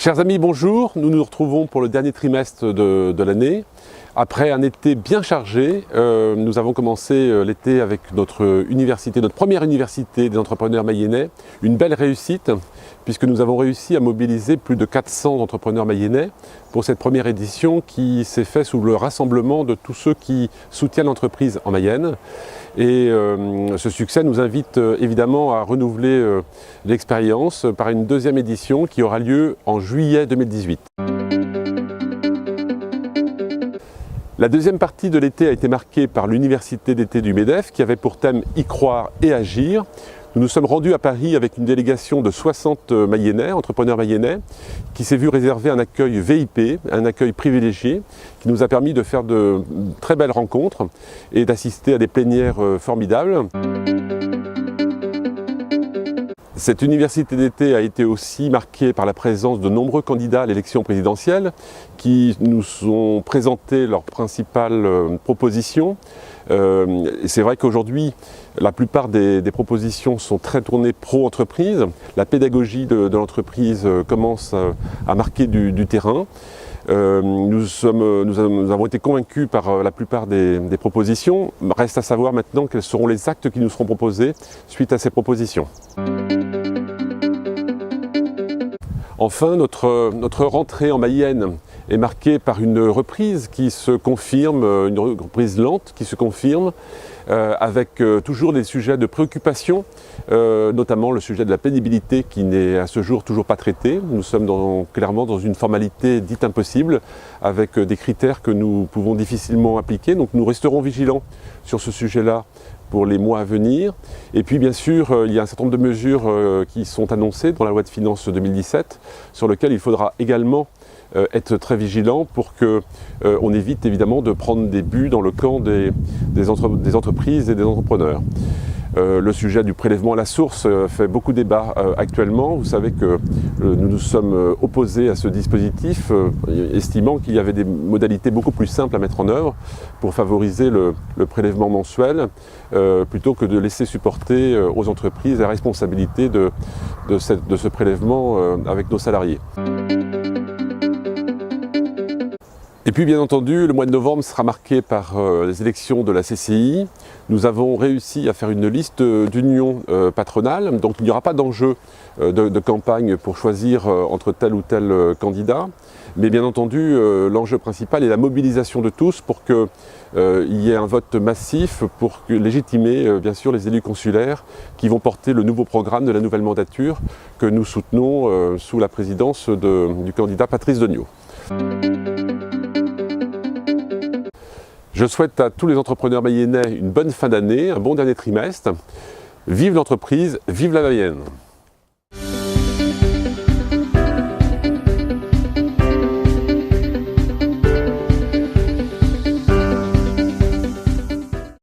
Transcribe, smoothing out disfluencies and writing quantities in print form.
Chers amis, bonjour. Nous nous retrouvons pour le dernier trimestre de l'année. Après un été bien chargé, nous avons commencé l'été avec notre première université des entrepreneurs mayennais. Une belle réussite, puisque nous avons réussi à mobiliser plus de 400 entrepreneurs mayennais pour cette première édition qui s'est faite sous le rassemblement de tous ceux qui soutiennent l'entreprise en Mayenne. Et ce succès nous invite évidemment à renouveler l'expérience par une deuxième édition qui aura lieu en juillet 2018. La deuxième partie de l'été a été marquée par l'université d'été du MEDEF qui avait pour thème « Y croire et agir ». Nous nous sommes rendus à Paris avec une délégation de 60 Mayennais, entrepreneurs mayennais, qui s'est vu réserver un accueil VIP, un accueil privilégié, qui nous a permis de faire de très belles rencontres et d'assister à des plénières formidables. Cette université d'été a été aussi marquée par la présence de nombreux candidats à l'élection présidentielle qui nous ont présenté leurs principales propositions. C'est vrai qu'aujourd'hui, la plupart des propositions sont très tournées pro-entreprise. La pédagogie de l'entreprise commence à marquer du terrain. Nous avons été convaincus par la plupart des propositions. Reste à savoir maintenant quels seront les actes qui nous seront proposés suite à ces propositions. Enfin, notre rentrée en Mayenne est marquée par une reprise qui se confirme, une reprise lente qui se confirme, avec toujours des sujets de préoccupation, notamment le sujet de la pénibilité qui n'est à ce jour toujours pas traité. Nous sommes clairement dans une formalité dite impossible, avec des critères que nous pouvons difficilement appliquer. Donc nous resterons vigilants sur ce sujet-là pour les mois à venir. Et puis bien sûr, il y a un certain nombre de mesures qui sont annoncées dans la loi de finances 2017, sur lesquelles il faudra également être très vigilant pour qu'on évite évidemment de prendre des buts dans le camp des entreprises et des entrepreneurs. Le sujet du prélèvement à la source fait beaucoup débat actuellement. Vous savez que nous nous sommes opposés à ce dispositif, estimant qu'il y avait des modalités beaucoup plus simples à mettre en œuvre pour favoriser le prélèvement mensuel, plutôt que de laisser supporter aux entreprises la responsabilité de ce prélèvement avec nos salariés. Et puis bien entendu, le mois de novembre sera marqué par les élections de la CCI. Nous avons réussi à faire une liste d'unions patronales, donc il n'y aura pas d'enjeu de campagne pour choisir entre tel ou tel candidat. Mais bien entendu, l'enjeu principal est la mobilisation de tous pour qu'il y ait un vote massif pour légitimer bien sûr les élus consulaires qui vont porter le nouveau programme de la nouvelle mandature que nous soutenons sous la présidence du candidat Patrice Degnaud. Je souhaite à tous les entrepreneurs mayennais une bonne fin d'année, un bon dernier trimestre. Vive l'entreprise, vive la Mayenne!